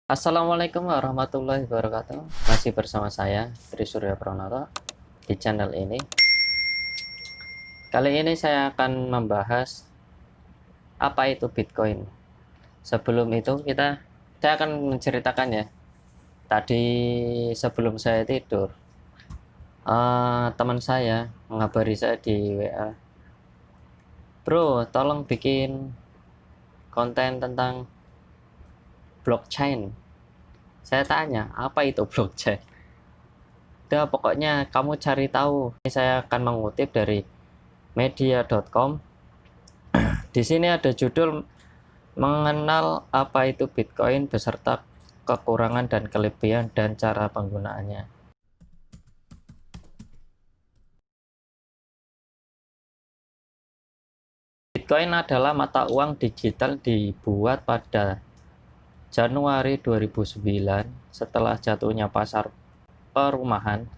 Assalamualaikum warahmatullahi wabarakatuh. Masih bersama saya Tri Surya Pranoto di channel ini. Kali ini saya akan membahas apa itu Bitcoin. Sebelum itu saya akan menceritakan ya. Tadi sebelum saya tidur, teman saya mengabari saya di WA, bro, tolong bikin konten tentang blockchain. Saya tanya, apa itu blockchain? Udah, pokoknya kamu cari tahu. Ini saya akan mengutip dari media.com. Di sini ada judul mengenal apa itu Bitcoin beserta kekurangan dan kelebihan dan cara penggunaannya. Bitcoin adalah mata uang digital dibuat pada Januari 2009 setelah jatuhnya pasar perumahan.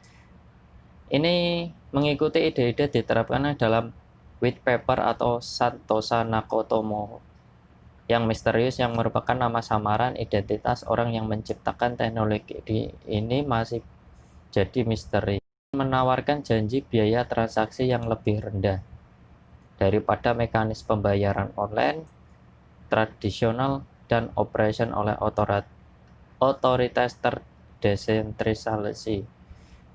Ini mengikuti ide-ide diterapkan dalam white paper atau Satoshi Nakamoto yang misterius yang merupakan nama samaran identitas orang yang menciptakan teknologi ini masih jadi misteri. Menawarkan janji biaya transaksi yang lebih rendah daripada mekanisme pembayaran online tradisional dan operation oleh otoritas terdesentralisasi.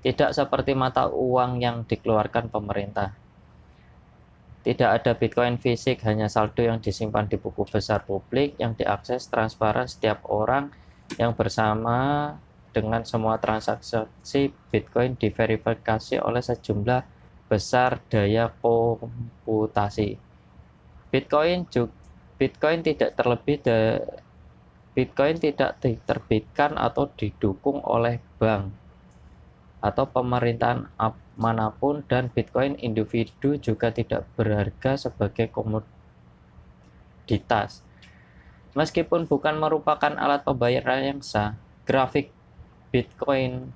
Tidak seperti mata uang yang dikeluarkan pemerintah. Tidak ada Bitcoin fisik, hanya saldo yang disimpan di buku besar publik yang diakses transparan setiap orang yang bersama dengan semua transaksi Bitcoin diverifikasi oleh sejumlah besar daya komputasi. Bitcoin tidak diterbitkan atau didukung oleh bank atau pemerintahan manapun, dan Bitcoin individu juga tidak berharga sebagai komoditas. Meskipun bukan merupakan alat pembayaran yang sah, grafik Bitcoin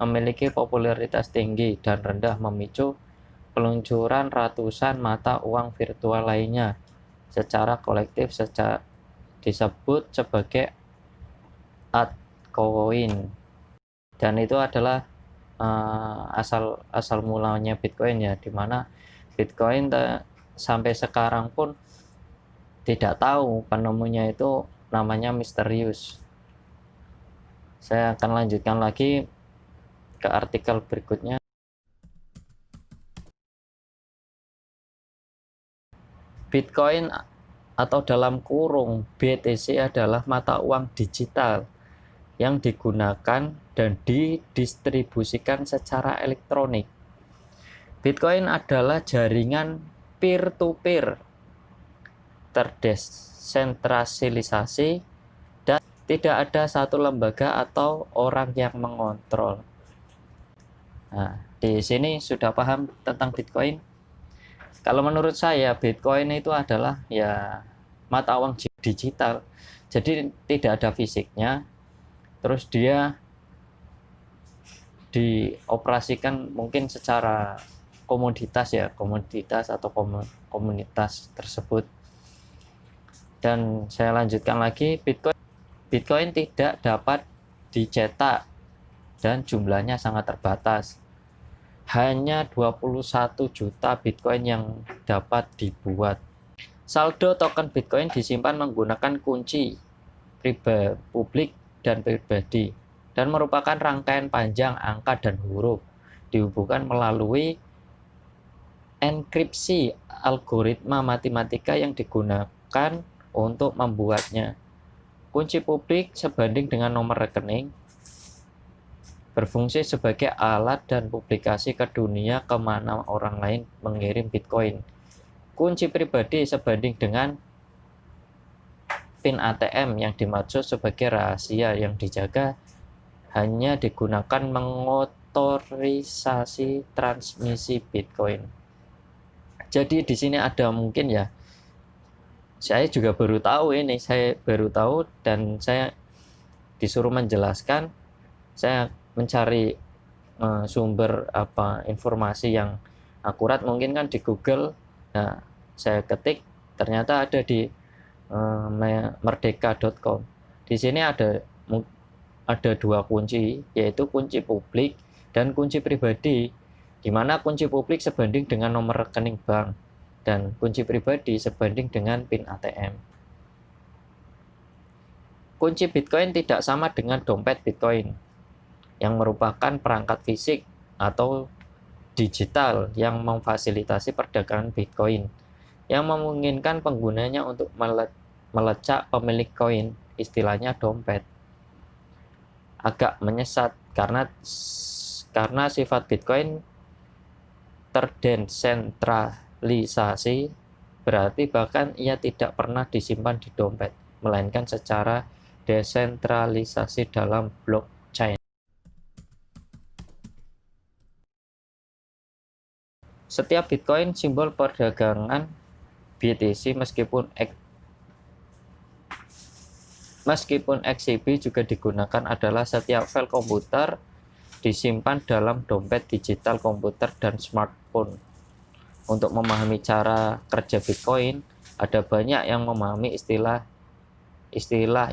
memiliki popularitas tinggi dan rendah memicu peluncuran ratusan mata uang virtual lainnya secara kolektif disebut sebagai altcoin. Dan itu adalah asal mulanya Bitcoin ya, dimana Bitcoin sampai sekarang pun tidak tahu penemunya, itu namanya misterius. Saya akan lanjutkan lagi ke artikel berikutnya. Bitcoin atau dalam kurung BTC adalah mata uang digital yang digunakan dan didistribusikan secara elektronik. Bitcoin adalah jaringan peer-to-peer terdesentralisasi dan tidak ada satu lembaga atau orang yang mengontrol. Nah, di sini sudah paham tentang Bitcoin? Kalau menurut saya, Bitcoin itu adalah ya mata uang digital. Jadi tidak ada fisiknya. Terus dia dioperasikan mungkin secara komoditas ya, komoditas atau komunitas tersebut. Dan saya lanjutkan lagi, Bitcoin tidak dapat dicetak dan jumlahnya sangat terbatas. Hanya 21 juta Bitcoin yang dapat dibuat. Saldo token Bitcoin disimpan menggunakan kunci publik dan pribadi dan merupakan rangkaian panjang angka dan huruf dihubungkan melalui enkripsi algoritma matematika yang digunakan untuk membuatnya. Kunci publik sebanding dengan nomor rekening, berfungsi sebagai alat dan publikasi ke dunia kemana orang lain mengirim Bitcoin. Kunci pribadi sebanding dengan PIN ATM yang dimaksud sebagai rahasia yang dijaga hanya digunakan mengotorisasi transmisi Bitcoin. Jadi di sini ada mungkin ya, saya juga baru tahu ini, dan saya disuruh menjelaskan. Saya mencari sumber informasi yang akurat, mungkin kan di Google. Nah, saya ketik, ternyata ada di merdeka.com. Di sini ada ada dua kunci, yaitu kunci publik dan kunci pribadi, di mana kunci publik sebanding dengan nomor rekening bank dan kunci pribadi sebanding dengan PIN ATM. Kunci Bitcoin tidak sama dengan dompet Bitcoin, yang merupakan perangkat fisik atau digital yang memfasilitasi perdagangan Bitcoin, yang memungkinkan penggunanya untuk melecak pemilik koin, istilahnya dompet. Agak menyesat karena sifat Bitcoin terdesentralisasi, berarti bahkan ia tidak pernah disimpan di dompet, melainkan secara desentralisasi dalam blockchain. Setiap Bitcoin simbol perdagangan BTC meskipun XCP juga digunakan adalah setiap file komputer disimpan dalam dompet digital komputer dan smartphone. Untuk memahami cara kerja Bitcoin, ada banyak yang memahami istilah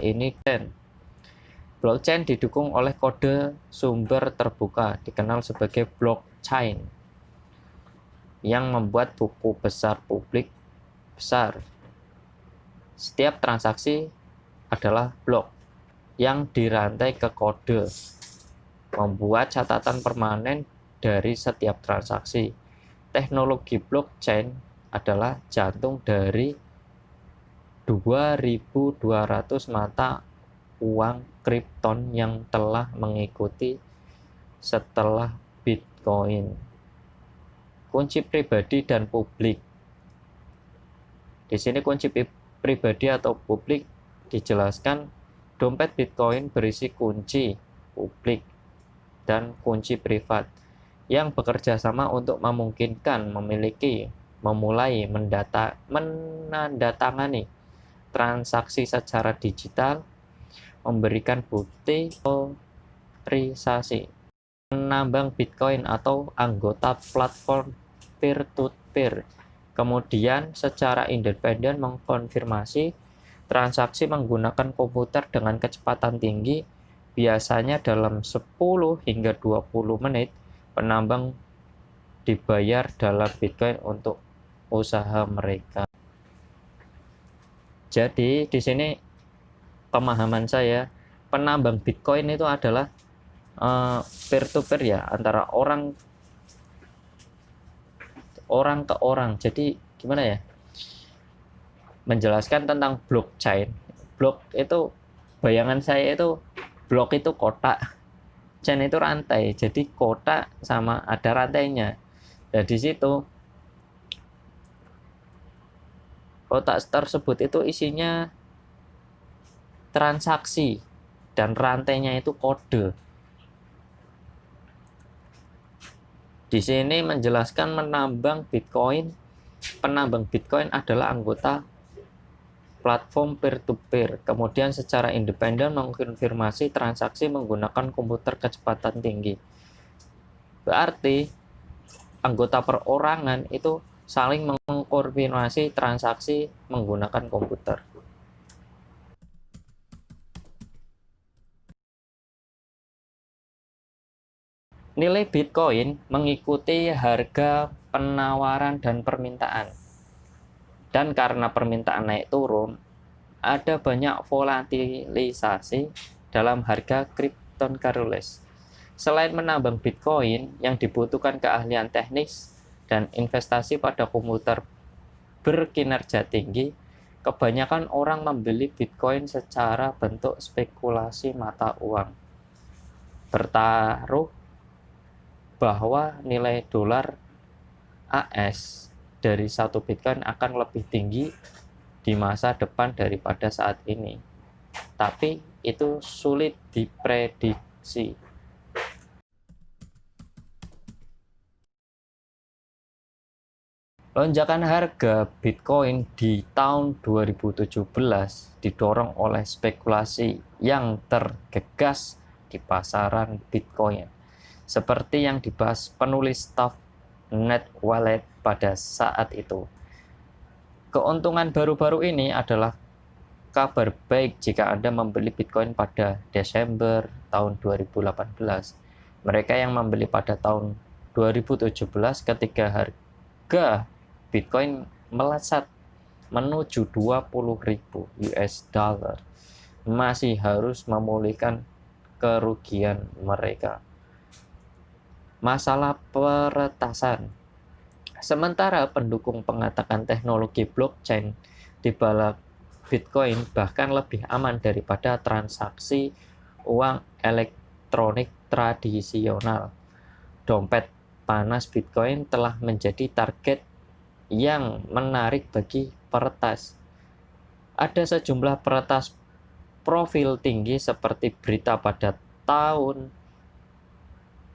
ini. Blockchain didukung oleh kode sumber terbuka, dikenal sebagai blockchain, yang membuat buku besar publik besar. Setiap transaksi adalah blok yang dirantai ke kode, membuat catatan permanen dari setiap transaksi. Teknologi blockchain adalah jantung dari 2.200 mata uang kripton yang telah mengikuti setelah Bitcoin. Kunci pribadi dan publik. Di sini kunci pribadi atau publik dijelaskan, dompet Bitcoin berisi kunci publik dan kunci privat yang bekerja sama untuk memungkinkan memulai menandatangani transaksi secara digital, memberikan bukti otorisasi, menambang Bitcoin atau anggota platform peer-to-peer, kemudian secara independen mengkonfirmasi transaksi menggunakan komputer dengan kecepatan tinggi. Biasanya dalam 10 hingga 20 menit, penambang dibayar dalam Bitcoin untuk usaha mereka. Jadi di sini pemahaman saya, penambang Bitcoin itu adalah peer-to-peer ya, antara orang ke orang. Jadi gimana ya? Menjelaskan tentang blockchain. Blok itu, bayangan saya itu, blok itu kotak, chain itu rantai. Jadi kotak sama ada rantainya. Nah, di situ kotak tersebut itu isinya transaksi dan rantainya itu kode. Di sini menjelaskan penambang Bitcoin adalah anggota platform peer-to-peer, kemudian secara independen mengkonfirmasi transaksi menggunakan komputer kecepatan tinggi. Berarti anggota perorangan itu saling mengkonfirmasi transaksi menggunakan komputer. Nilai Bitcoin mengikuti harga penawaran dan permintaan. Dan karena permintaan naik turun, ada banyak volatilisasi dalam harga cryptocurrency. Selain menambang Bitcoin yang dibutuhkan keahlian teknis dan investasi pada komputer berkinerja tinggi, kebanyakan orang membeli Bitcoin secara bentuk spekulasi mata uang, bertaruh bahwa nilai dolar AS dari satu Bitcoin akan lebih tinggi di masa depan daripada saat ini. Tapi itu sulit diprediksi. Lonjakan harga Bitcoin di tahun 2017 didorong oleh spekulasi yang tergegas di pasaran Bitcoin, seperti yang dibahas penulis staf NetWallet pada saat itu. Keuntungan baru-baru ini adalah kabar baik jika Anda membeli Bitcoin pada Desember tahun 2018. Mereka yang membeli pada tahun 2017 ketika harga Bitcoin melesat menuju 20.000 US dollar masih harus memulihkan kerugian mereka. Masalah peretasan. Sementara pendukung mengatakan teknologi blockchain di balik Bitcoin bahkan lebih aman daripada transaksi uang elektronik tradisional. Dompet panas Bitcoin telah menjadi target yang menarik bagi peretas. Ada sejumlah peretas profil tinggi seperti berita pada tahun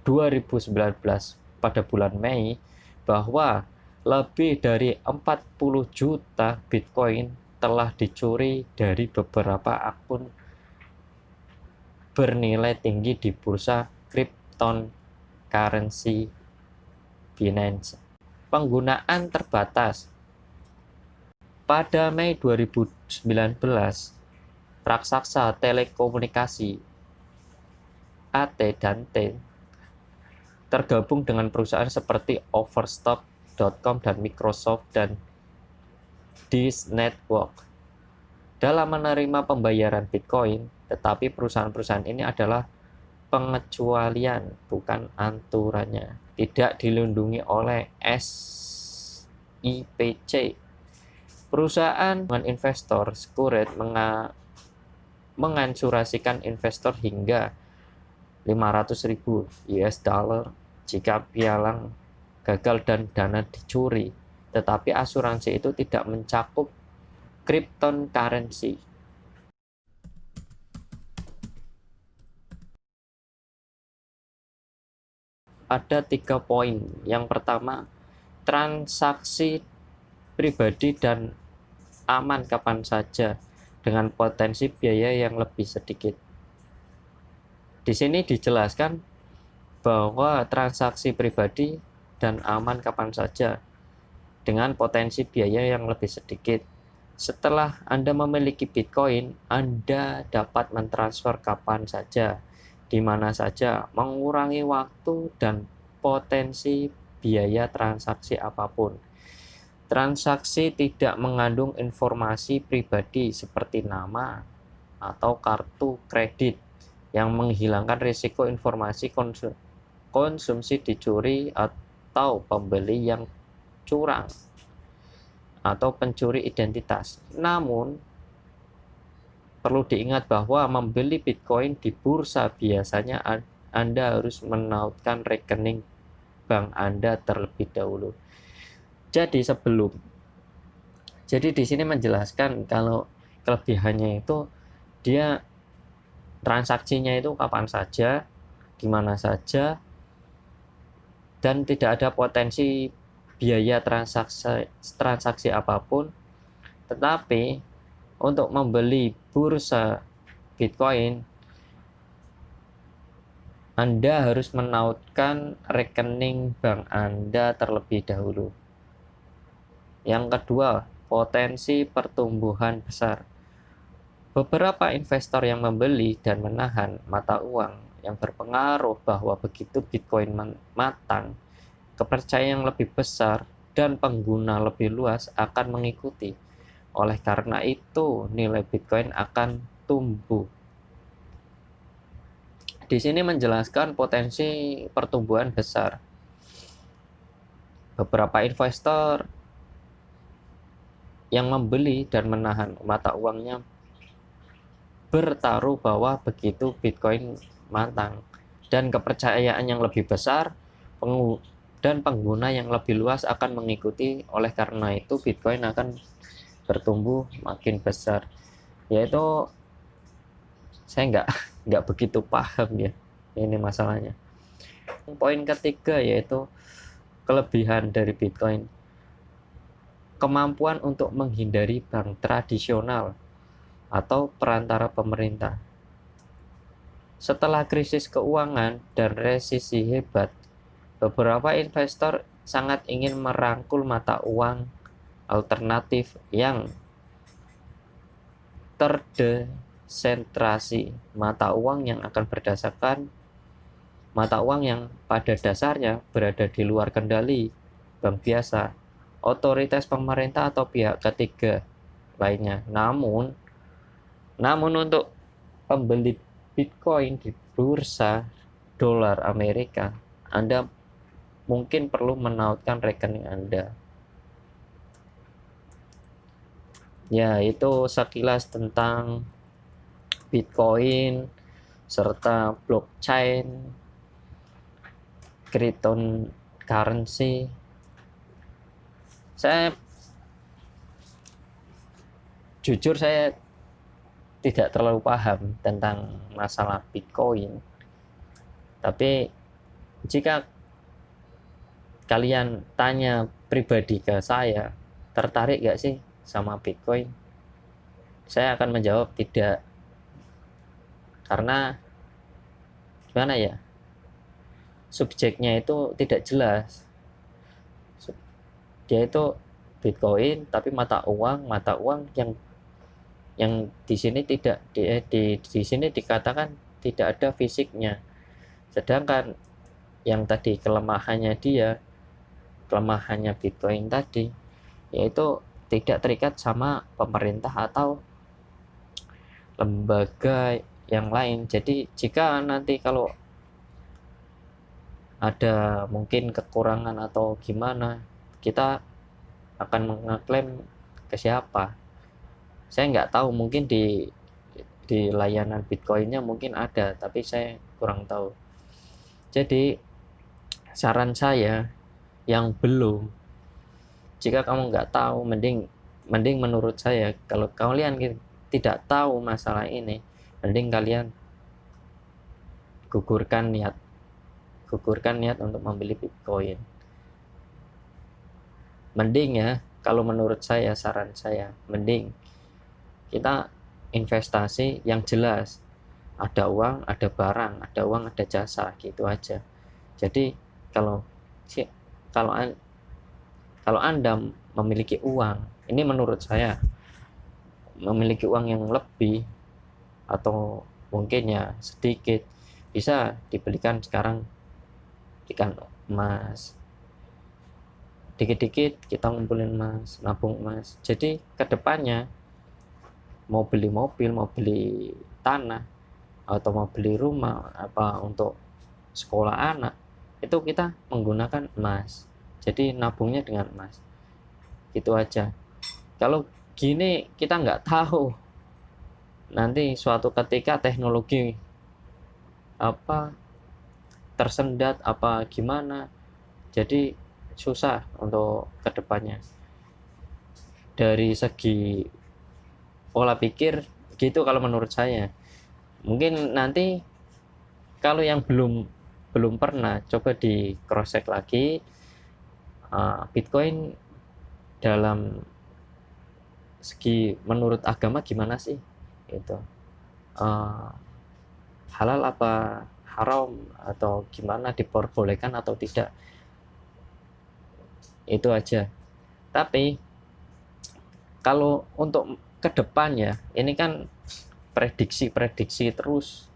2019 pada bulan Mei bahwa lebih dari 40 juta Bitcoin telah dicuri dari beberapa akun bernilai tinggi di bursa cryptocurrency Binance. Penggunaan terbatas. Pada Mei 2019, raksasa telekomunikasi AT dan T tergabung dengan perusahaan seperti Overstock.com dan Microsoft dan Dish Network dalam menerima pembayaran Bitcoin, tetapi perusahaan-perusahaan ini adalah pengecualian, bukan aturannya. Tidak dilindungi oleh SIPC. Perusahaan dengan investor Secured mengansurasikan investor hingga 500.000 US dollar jika pialang gagal dan dana dicuri, tetapi asuransi itu tidak mencakup cryptocurrency. Ada 3 poin. Yang pertama, transaksi pribadi dan aman kapan saja dengan potensi biaya yang lebih sedikit. Di sini dijelaskan bahwa transaksi pribadi dan aman kapan saja dengan potensi biaya yang lebih sedikit. Setelah Anda memiliki Bitcoin, Anda dapat mentransfer kapan saja, di mana saja, mengurangi waktu dan potensi biaya transaksi apapun. Transaksi tidak mengandung informasi pribadi seperti nama atau kartu kredit yang menghilangkan risiko informasi konsumsi dicuri atau pembeli yang curang atau pencuri identitas. Namun, perlu diingat bahwa membeli Bitcoin di bursa biasanya Anda harus menautkan rekening bank Anda terlebih dahulu. Jadi di sini menjelaskan kalau kelebihannya itu dia transaksinya itu kapan saja, di mana saja, dan tidak ada potensi biaya transaksi apapun. Tetapi untuk membeli bursa Bitcoin, Anda harus menautkan rekening bank Anda terlebih dahulu. Yang kedua, potensi pertumbuhan besar. Beberapa investor yang membeli dan menahan mata uang yang berpengaruh bahwa begitu Bitcoin matang, kepercayaan yang lebih besar dan pengguna lebih luas akan mengikuti. Oleh karena itu, nilai Bitcoin akan tumbuh. Di sini menjelaskan potensi pertumbuhan besar. Beberapa investor yang membeli dan menahan mata uangnya bertaruh bahwa begitu Bitcoin matang dan kepercayaan yang lebih besar dan pengguna yang lebih luas akan mengikuti. Oleh karena itu Bitcoin akan bertumbuh makin besar. Yaitu saya nggak begitu paham ya ini masalahnya. Poin ketiga yaitu kelebihan dari Bitcoin. Kemampuan untuk menghindari bank tradisional atau perantara pemerintah. Setelah krisis keuangan dan resesi hebat, beberapa investor sangat ingin merangkul mata uang alternatif yang terdesentrasi mata uang yang akan berdasarkan mata uang yang pada dasarnya berada di luar kendali bank biasa, otoritas pemerintah atau pihak ketiga lainnya. Namun untuk pembeli Bitcoin di bursa dolar Amerika, Anda mungkin perlu menautkan rekening Anda. Ya, itu sekilas tentang Bitcoin serta blockchain, cryptocurrency. Jujur saya tidak terlalu paham tentang masalah Bitcoin. Tapi jika kalian tanya pribadi ke saya, tertarik gak sih sama Bitcoin? Saya akan menjawab tidak. Karena gimana ya? Subjeknya itu tidak jelas. Dia itu Bitcoin tapi mata uang yang di sini tidak di sini dikatakan tidak ada fisiknya. Sedangkan yang tadi kelemahannya Bitcoin tadi yaitu tidak terikat sama pemerintah atau lembaga yang lain. Jadi jika nanti kalau ada mungkin kekurangan atau gimana, kita akan mengeklaim ke siapa? Saya nggak tahu, mungkin di layanan Bitcoinnya mungkin ada, tapi saya kurang tahu. Jadi saran saya yang belum, jika kamu nggak tahu, mending menurut saya kalau kalian tidak tahu masalah ini, mending kalian gugurkan niat untuk membeli Bitcoin. Mending ya, kalau menurut saya, saran saya, mending kita investasi yang jelas. Ada uang, ada barang, ada uang, ada jasa, gitu aja. Jadi kalau Anda memiliki uang, ini menurut saya memiliki uang yang lebih atau mungkin ya sedikit, bisa dibelikan sekarang ikan emas, dikit-dikit kita ngumpulin emas, nabung emas. Jadi kedepannya mau beli mobil, mau beli tanah, atau mau beli rumah apa untuk sekolah anak, itu kita menggunakan emas. Jadi nabungnya dengan emas. Gitu aja. Kalau gini kita nggak tahu nanti suatu ketika teknologi apa tersendat apa gimana, jadi susah untuk kedepannya. Dari segi pola pikir gitu kalau menurut saya. Mungkin nanti kalau yang belum pernah, coba di cross check lagi Bitcoin dalam segi menurut agama gimana sih itu, halal apa haram atau gimana, diperbolehkan atau tidak, itu aja. Tapi kalau untuk kedepannya ini kan prediksi terus,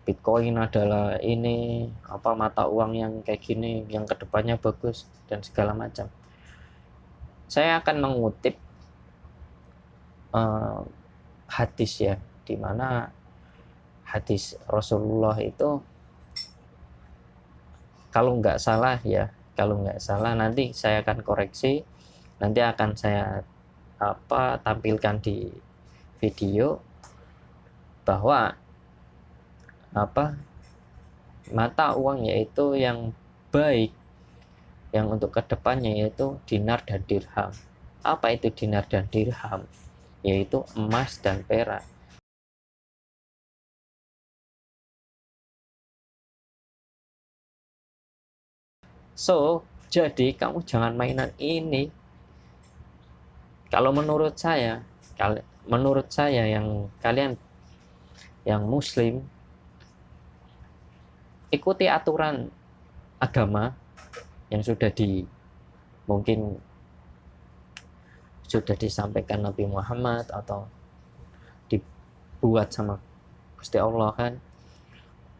Bitcoin adalah ini apa mata uang yang kayak gini, yang kedepannya bagus dan segala macam. Saya akan mengutip hadis ya, dimana hadis Rasulullah itu kalau nggak salah nanti saya akan koreksi, nanti akan saya tampilkan di video bahwa mata uang yaitu yang baik yang untuk kedepannya yaitu dinar dan dirham. Apa itu dinar dan dirham? Yaitu emas dan perak. So, jadi kamu jangan mainan ini. Kalau menurut saya yang kalian yang muslim, ikuti aturan agama yang sudah disampaikan Nabi Muhammad atau dibuat sama Gusti Allah kan.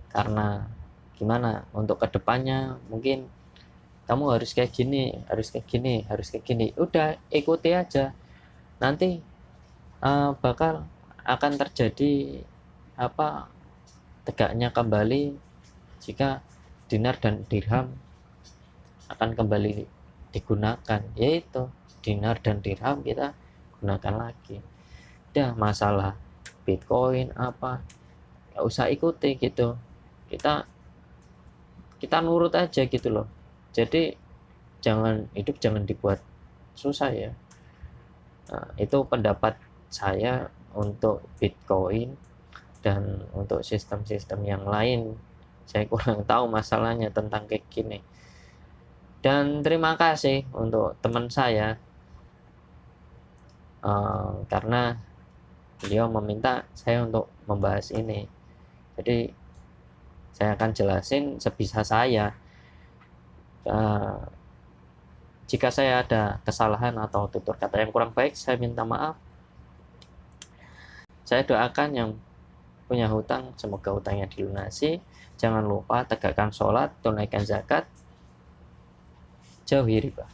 Karena gimana, untuk kedepannya mungkin kamu harus kayak gini, harus kayak gini, harus kayak gini, udah ikuti aja, nanti bakal akan terjadi apa, tegaknya kembali jika dinar dan dirham akan kembali digunakan, yaitu dinar dan dirham kita gunakan lagi. Udah, masalah Bitcoin apa nggak usah ikuti gitu, kita kita nurut aja gitu loh. Jadi hidup jangan dibuat susah ya. Nah, itu pendapat saya untuk Bitcoin. Dan untuk sistem-sistem yang lain saya kurang tahu masalahnya tentang kayak gini. Dan terima kasih untuk teman saya, karena beliau meminta saya untuk membahas ini. Jadi saya akan jelasin sebisa saya. Jika saya ada kesalahan atau tutur kata yang kurang baik, saya minta maaf. Saya doakan yang punya hutang semoga hutangnya dilunasi. Jangan lupa tegakkan sholat, tunaikan zakat, jauhi riba.